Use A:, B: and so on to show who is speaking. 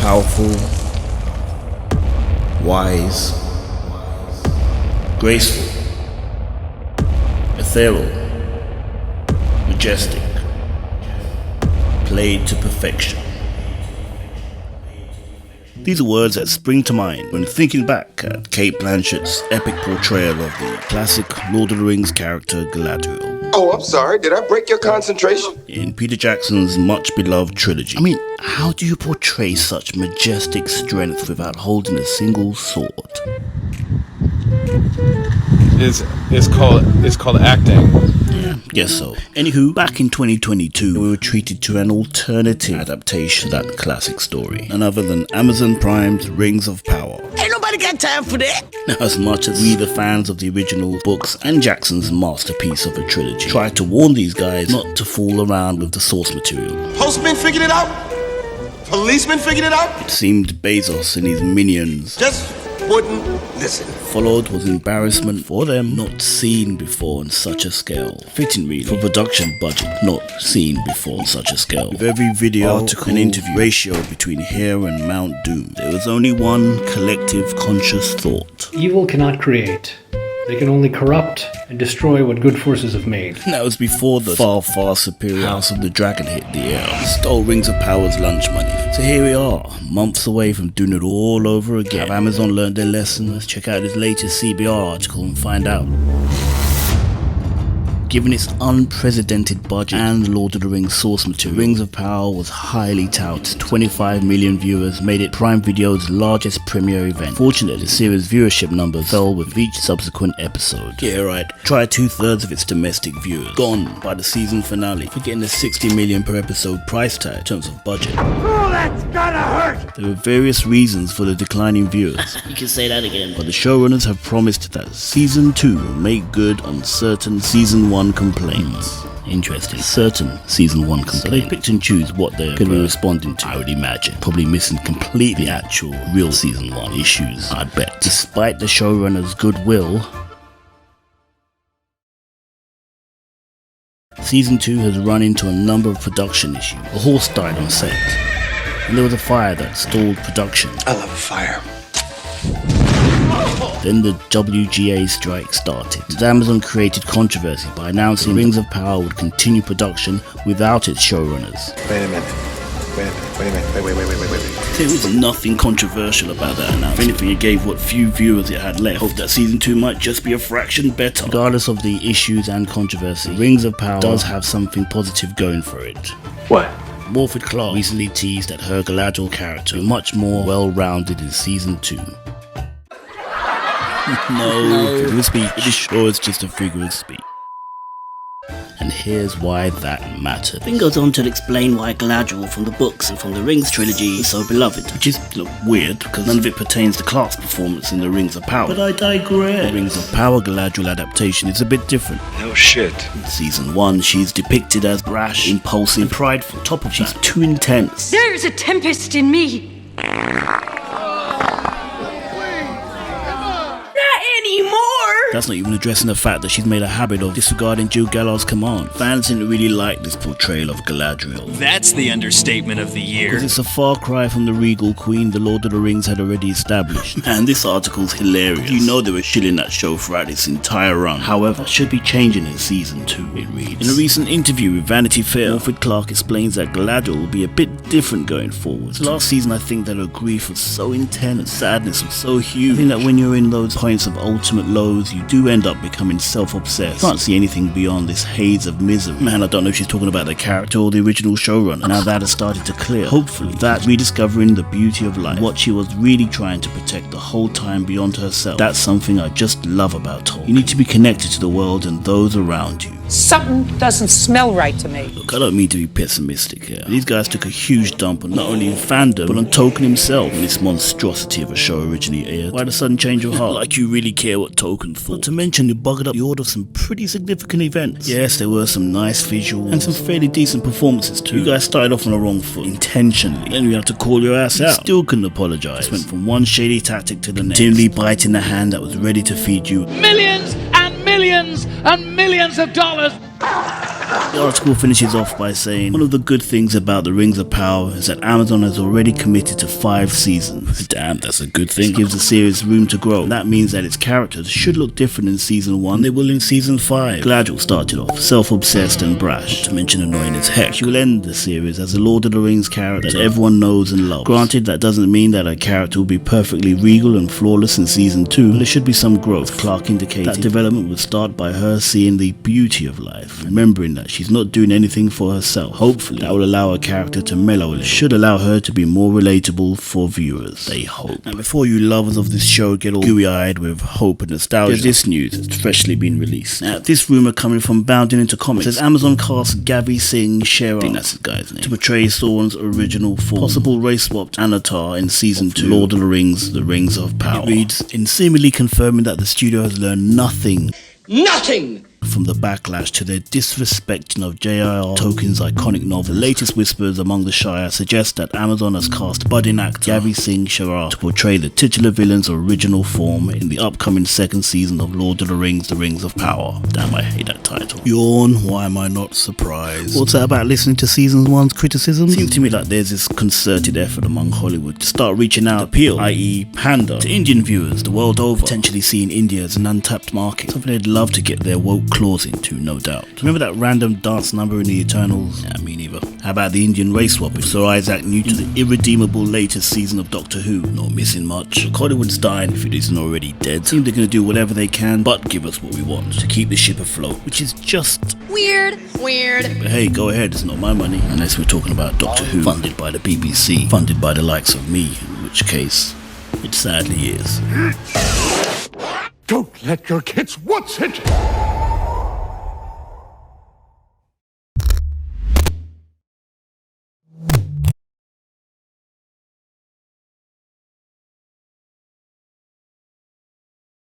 A: Powerful, wise, graceful, ethereal, majestic, played to perfection. These are words that spring to mind when thinking back at Cate Blanchett's epic portrayal of the classic Lord of the Rings character Galadriel.
B: Oh, I'm sorry. Did I break your concentration?
A: In Peter Jackson's much-beloved trilogy. I mean, how do you portray such majestic strength without holding a single sword?
C: It's called acting.
A: Yeah, guess so. Anywho, back in 2022, we were treated to an alternative adaptation of that classic story. None other than Amazon Prime's Rings of Power.
D: Ain't nobody got time for that.
A: Now, as much as we, the fans of the original books and Jackson's masterpiece of a trilogy, tried to warn these guys not to fool around with the source material,
B: Postman figured it out? Policeman figured it out?
A: it seemed Bezos and his minions
B: Just wouldn't listen.
A: followed was embarrassment for them, not seen before on such a scale. Fitting really for production budget, not seen before on such a scale. With every video, article, and interview ratio between here and Mount Doom, there was only one collective conscious thought.
E: Evil cannot create. They can only corrupt and destroy what good forces have made.
A: That was before the far, far superior House of the Dragon hit the air. Stole Rings of Power's lunch money. So here we are, months away from doing it all over again. Have Amazon learned their lesson? Let's check out this latest CBR article and find out. Given its unprecedented budget and Lord of the Rings source material, Rings of Power was highly touted. 25 million viewers made it Prime Video's largest premiere event. Fortunately, the series' viewership numbers fell with each subsequent episode. Yeah, right. Try 2/3 of its domestic viewers. Gone by the season finale, forgetting the 60 million per episode price tag in terms of budget.
D: Oh, that's gotta hurt.
A: There were various reasons for the declining viewers.
D: You can say that again.
A: But the showrunners have promised that Season 2 will make good on certain Season 1 complaints. Interesting. Certain Season 1 complaints. So they picked and choose what they're going to be responding to, I would imagine. Probably missing completely actual, real Season 1 issues, I'd bet. Despite the showrunners' goodwill, Season 2 has run into a number of production issues. A horse died on set, and there was a fire that stalled production.
B: I love a fire.
A: Then the WGA strike started. Amazon created controversy by announcing Rings of Power would continue production without its showrunners.
B: Wait a minute.
A: There was nothing controversial about that announcement. If anything, it gave what few viewers it had left hope that Season 2 might just be a fraction better. Regardless of the issues and controversy, Rings of Power does have something positive going for it.
C: What?
A: Morford Clark recently teased that her Galadriel character is much more well-rounded in Season 2. No, figure of speech. It is sure it's just a figure of speech. And here's why that mattered.
D: Then goes on to explain why Galadriel from the books and from the Rings trilogy is so beloved.
A: Which is weird, because none of it pertains to Clark's performance in the Rings of Power. But I digress. The Rings of Power Galadriel adaptation is a bit different.
C: No shit.
A: In Season 1, she's depicted as brash, impulsive, and prideful. Top of she's too intense.
F: There's a tempest in me.
A: That's not even addressing the fact that she's made a habit of disregarding Jill Gallard's command. Fans didn't really like this portrayal of Galadriel.
G: That's the understatement of the year.
A: Because it's a far cry from the regal queen the Lord of the Rings had already established. And this article's hilarious. You know they were shilling that show throughout its entire run. However, that should be changing in Season 2, it reads. In a recent interview with Vanity Fair, Morford Clark explains that Galadriel will be a bit different going forward. Last season, I think that her grief was so intense and sadness was so huge. I think that when you're in those points of ultimate lows, you do end up becoming self-obsessed. Can't see anything beyond this haze of misery. Man, I don't know if she's talking about the character or the original showrunner. Now that has started to clear. Hopefully, that rediscovering the beauty of life, what she was really trying to protect the whole time beyond herself, that's something I just love about Tolkien. You need to be connected to the world and those around you.
F: Something doesn't smell right to me.
A: Look, I don't mean to be pessimistic here. These guys took a huge dump on not only in fandom, but on Tolkien himself when this monstrosity of a show originally aired. Why the sudden change of heart? Like you really care what Tolkien thought. Not to mention you buggered up the order of some pretty significant events. Yes, there were some nice visuals and some fairly decent performances too. You guys started off on the wrong foot, intentionally. Then we had to call your ass out. Still couldn't apologize. Just went from one shady tactic to the next. Continually biting the hand that was ready to feed you
H: millions and millions and millions of dollars.
A: The article finishes off by saying, one of the good things about the Rings of Power is that Amazon has already committed to 5 seasons. Damn, that's a good thing. It gives the series room to grow. That means that its characters should look different in season 1 than they will in season 5. Galadriel started off self-obsessed and brash, not to mention annoying as heck. She will end the series as a Lord of the Rings character that everyone knows and loves. Granted, that doesn't mean that her character will be perfectly regal and flawless in season 2, but there should be some growth. Clark indicated that development would start by her seeing the beauty of life, remembering that she's not doing anything for herself. Hopefully, that will allow her character to mellow a little. It should allow her to be more relatable for viewers. They hope. Now, before you lovers of this show get all gooey-eyed with hope and nostalgia, there's this news that's freshly been released. Now, this rumour coming from Bounding Into Comics says Amazon cast Gavi Singh Sherar, I think that's his guy's name, to portray Sauron's original form. Possible race-swapped Anatar in season 2, Lord of the Rings of Power. It reads, in seemingly confirming that the studio has learned nothing from the backlash to their disrespecting of J.R.R. Tolkien's iconic novel. The latest whispers among the Shire suggest that Amazon has cast budding actor Gavi Singh Sherar to portray the titular villain's original form in the upcoming 2nd season of Lord of the Rings of Power. Damn, I hate that title. Yawn, why am I not surprised? What's that about listening to season 1's criticism? Seems to me like there's this concerted effort among Hollywood to start reaching out, appeal, i.e. pander, to Indian viewers the world over, potentially seeing India as an untapped market, something they'd love to get their woke claws into, no doubt. Remember that random dance number in the Eternals? Yeah, me neither. How about the Indian race swap with Sir Isaac Newton, the irredeemable latest season of Doctor Who? Not missing much. Hollywood's dying if it isn't already dead. Seems they're going to do whatever they can but give us what we want to keep the ship afloat, which is just
H: weird.
A: But hey, go ahead, it's not my money. Unless we're talking about Doctor Who, funded by the BBC, funded by the likes of me, in which case, it sadly is.
B: Don't let your kids watch it!